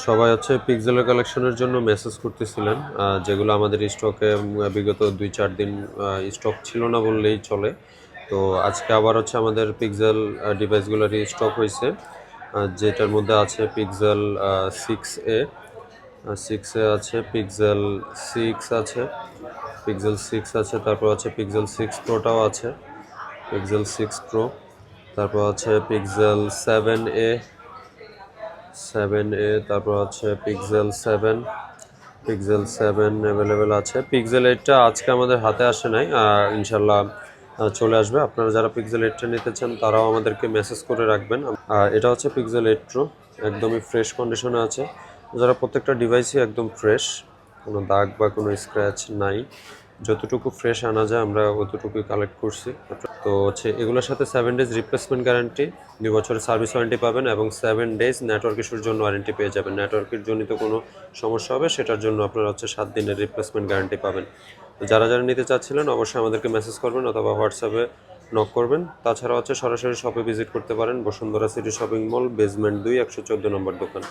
সবাই হচ্ছে পিক্সেলের কালেকশনের জন্য মেসেজ করতেছিলেন, যেগুলো আমাদের স্টকে বিগত 2-4 দিন স্টক ছিল না বললেই চলে। তো আজকে আবার হচ্ছে আমাদের পিক্সেল ডিভাইসগুলোর স্টক হয়েছে, যেটার মধ্যে আছে পিক্সেল 6a, 6a আছে, পিক্সেল 6 আছে, পিক্সেল 6 আছে, তারপর আছে পিক্সেল 6 প্রোটাও আছে, পিক্সেল 6 প্রো, তারপর আছে পিক্সেল 7a, 7a, তারপর আছে পিক্সেল 7, পিক্সেল 7 অ্যাভেলেবেল আছে। পিক্সেল 8টা আজকে আমাদের হাতে আসে নাই, ইনশাল্লাহ চলে আসবে। আপনারা যারা পিক্সেল 8টা নিতে চান তারাও আমাদেরকে মেসেজ করে রাখবেন। আর এটা হচ্ছে পিক্সেল 8 প্রো, একদমই ফ্রেশ কন্ডিশনে আছে। যারা প্রত্যেকটা ডিভাইসই একদম ফ্রেশ, কোনো দাগ বা কোনো স্ক্র্যাচ নাই, যতটুকু ফ্রেশ আনা যায় আমরা অতটুকুই কালেক্ট করছি। তো হচ্ছে এগুলোর সাথে 7 ডেজ রিপ্লেসমেন্ট গ্যারান্টি, 2 বছরের সার্ভিস ওয়ারেন্টি পাবেন এবং 7 ডেজ নেটওয়ার্ক ইস্যুর জন্য ওয়ারেন্টি পেয়ে যাবেন। নেটওয়ার্কের জনিত কোনো সমস্যা হবে সেটার জন্য আপনারা হচ্ছে 7 দিনের রিপ্লেসমেন্ট গ্যারান্টি পাবেন। তো যারা যারা নিতে চাচ্ছিলেন অবশ্যই আমাদেরকে মেসেজ করবেন অথবা হোয়াটসঅ্যাপে নক করবেন। তাছাড়া হচ্ছে সরাসরি শপে ভিজিট করতে পারেন, Bashundhara city shopping mall, basement 2, 114 নম্বর দোকান।